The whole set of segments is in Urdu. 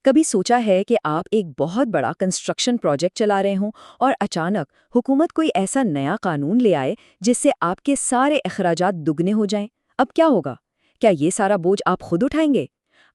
کبھی سوچا ہے کہ آپ ایک بہت بڑا کنسٹرکشن پروجیکٹ چلا رہے ہوں اور اچانک حکومت کوئی ایسا نیا قانون لے آئے جس سے آپ کے سارے اخراجات دگنے ہو جائیں؟ اب کیا ہوگا؟ کیا یہ سارا بوجھ آپ خود اٹھائیں گے؟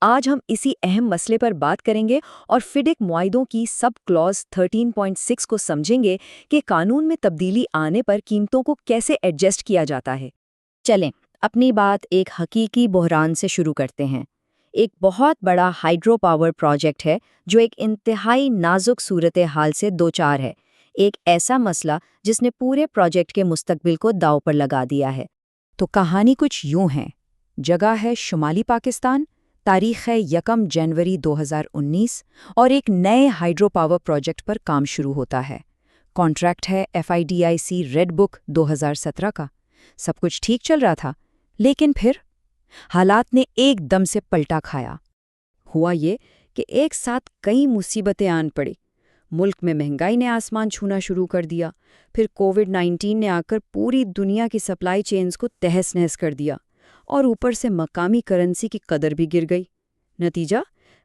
آج ہم اسی اہم مسئلے پر بات کریں گے اور فیڈک معاہدوں کی سب کلوز 13.6 کو سمجھیں گے کہ قانون میں تبدیلی آنے پر قیمتوں کو کیسے ایڈجسٹ کیا جاتا ہے۔ چلیں اپنی بات ایک حقیقی بحران سے شروع کرتے ہیں۔ ایک بہت بڑا ہائیڈرو پاور پروجیکٹ ہے جو ایک انتہائی نازک صورتحال سے دوچار ہے، ایک ایسا مسئلہ جس نے پورے پروجیکٹ کے مستقبل کو داؤ پر لگا دیا ہے۔ تو کہانی کچھ یوں ہے۔ جگہ ہے شمالی پاکستان، تاریخ ہے 1 جنوری 2019 اور ایک نئے ہائیڈرو پاور پروجیکٹ پر کام شروع ہوتا ہے۔ کانٹریکٹ ہے FIDIC ریڈ بک 2017 کا۔ سب کچھ ٹھیک چل رہا تھا، لیکن پھر حالات نے ایک دم سے پلٹا کھایا۔ ہوا یہ کہ ایک ساتھ کئی مصیبتیں آن پڑی۔ ملک میں مہنگائی نے آسمان چھونا شروع کر دیا، پھر کووڈ-19 نے آ کر پوری دنیا کی سپلائی چینز کو تہس نہس کر دیا، اور اوپر سے مقامی کرنسی کی قدر بھی گر گئی۔ نتیجہ،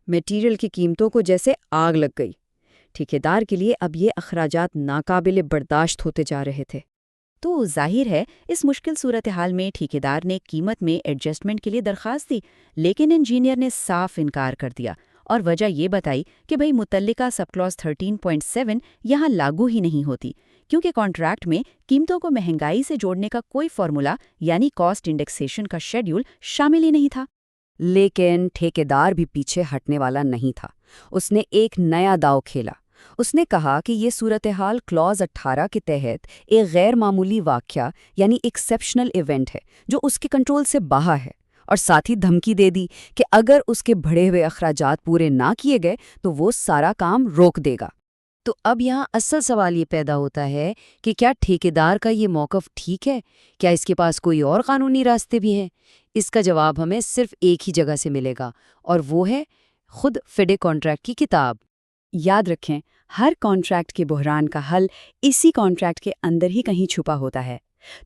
میٹیریل کی قیمتوں کو جیسے آگ لگ گئی۔ ٹھیکیدار کے لیے اب یہ اخراجات ناقابل برداشت ہوتے جا رہے تھے۔ تو ظاہر ہے اس مشکل صورتحال میں ٹھیکیدار نے قیمت میں ایڈجسٹمنٹ کے لیے درخواست دی، لیکن انجینئر نے صاف انکار کر دیا اور وجہ یہ بتائی کہ بھئی متعلقہ سب کلوز 13.7 یہاں لاگو ہی نہیں ہوتی، کیونکہ کانٹریکٹ میں قیمتوں کو مہنگائی سے جوڑنے کا کوئی فارمولا یعنی کاسٹ انڈیکسیشن کا شیڈیول شامل ہی نہیں تھا۔ لیکن ٹھیکیدار بھی پیچھے ہٹنے والا نہیں تھا۔ اس نے ایک نیا داؤ کھیلا۔ اس نے کہا کہ یہ صورتحال کلوز 18 کے تحت ایک غیر معمولی واقعہ یعنی ایکسیپشنل ایونٹ ہے جو اس کے کنٹرول سے باہر ہے، اور ساتھ ہی دھمکی دے دی کہ اگر اس کے بڑھے ہوئے اخراجات پورے نہ کیے گئے تو وہ سارا کام روک دے گا۔ تو اب یہاں اصل سوال یہ پیدا ہوتا ہے کہ کیا ٹھیکیدار کا یہ موقف ٹھیک ہے؟ کیا اس کے پاس کوئی اور قانونی راستے بھی ہیں؟ اس کا جواب ہمیں صرف ایک ہی جگہ سے ملے گا، اور وہ ہے خود فیڈک کانٹریکٹ کی کتاب۔ یاد رکھیں، ہر کانٹریکٹ کے بحران کا حل اسی کانٹریکٹ کے اندر ہی کہیں چھپا ہوتا ہے۔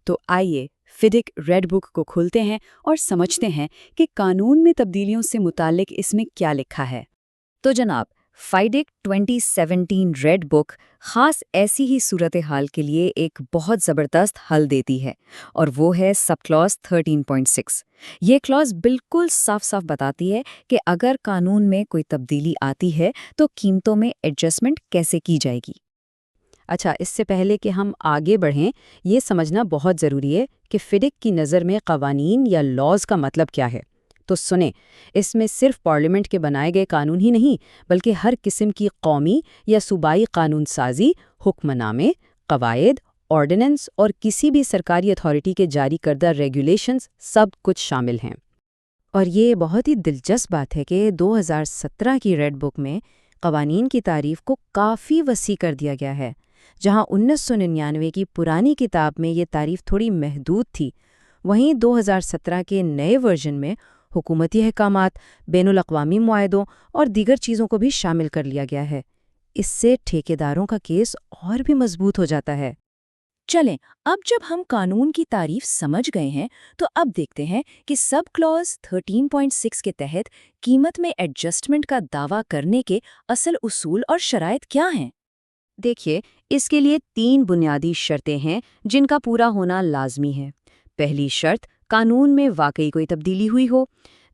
تو آئیے فیڈک ریڈ بک کو کھولتے ہیں اور سمجھتے ہیں کہ قانون میں تبدیلیوں سے متعلق اس میں کیا لکھا ہے۔ تو جناب، فیڈک 2017 ریڈ بک خاص ایسی ہی صورتحال کے لیے ایک بہت زبردست حل دیتی ہے، اور وہ ہے سب کلوز 13.6۔ یہ کلوز بالکل صاف صاف بتاتی ہے کہ اگر قانون میں کوئی تبدیلی آتی ہے تو قیمتوں میں ایڈجسٹمنٹ کیسے کی جائے گی۔ اچھا، اس سے پہلے کہ ہم آگے بڑھیں، یہ سمجھنا بہت ضروری ہے کہ فیڈک کی نظر میں قوانین یا لاز کا مطلب کیا ہے۔ تو سنیں، اس میں صرف پارلیمنٹ کے بنائے گئے قانون ہی نہیں، بلکہ ہر قسم کی قومی یا صوبائی قانون سازی، حکم نامے، قواعد، آرڈیننس اور کسی بھی سرکاری اتھارٹی کے جاری کردہ ریگولیشنز سب کچھ شامل ہیں۔ اور یہ بہت ہی دلچسپ بات ہے کہ 2017 کی ریڈ بک میں قوانین کی تعریف کو کافی وسیع کر دیا گیا ہے۔ جہاں 1999 کی پرانی کتاب میں یہ تعریف تھوڑی محدود تھی، وہیں 2017 کے نئے ورژن میں حکومتی احکامات، بین الاقوامی معاہدوں اور دیگر چیزوں کو بھی شامل کر لیا گیا ہے۔ اس سے ٹھیکیداروں کا کیس اور بھی مضبوط ہو جاتا ہے۔ چلیں، اب جب ہم قانون کی تعریف سمجھ گئے ہیں تو اب دیکھتے ہیں کہ سب کلوز 13.6 کے تحت قیمت میں ایڈجسٹمنٹ کا دعویٰ کرنے کے اصل اصول اور شرائط کیا ہیں۔ دیکھیے، اس کے لیے 3 بنیادی شرطیں ہیں جن کا پورا ہونا لازمی ہے۔ پہلی شرط، قانون میں واقعی کوئی تبدیلی ہوئی ہو۔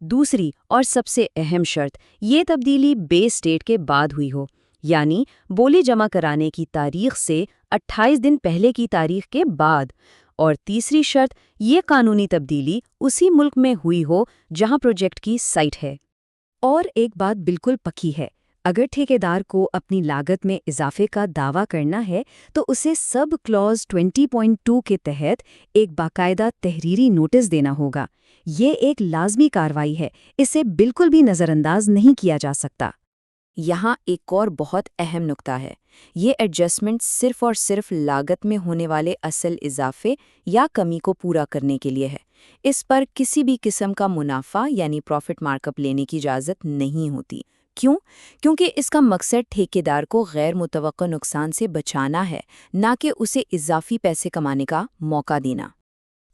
دوسری اور سب سے اہم شرط، یہ تبدیلی بیس ڈیٹ کے بعد ہوئی ہو، یعنی بولی جمع کرانے کی تاریخ سے 28 دن پہلے کی تاریخ کے بعد۔ اور تیسری شرط، یہ قانونی تبدیلی اسی ملک میں ہوئی ہو جہاں پروجیکٹ کی سائٹ ہے۔ اور ایک بات بالکل پکی ہے، اگر ٹھیکیدار کو اپنی لاگت میں اضافے کا دعویٰ کرنا ہے تو اسے سب کلوز 20.2 کے تحت ایک باقاعدہ تحریری نوٹس دینا ہوگا۔ یہ ایک لازمی کارروائی ہے، اسے بالکل بھی نظر انداز نہیں کیا جا سکتا۔ یہاں ایک اور بہت اہم نکتہ ہے، یہ ایڈجسٹمنٹ صرف اور صرف لاگت میں ہونے والے اصل اضافے یا کمی کو پورا کرنے کے لیے ہے۔ اس پر کسی بھی قسم کا منافع یعنی پروفٹ مارک اپ لینے کی اجازت نہیں ہوتی۔ کیوں؟ کیونکہ اس کا مقصد ٹھیکیدار کو غیر متوقع نقصان سے بچانا ہے، نہ کہ اسے اضافی پیسے کمانے کا موقع دینا۔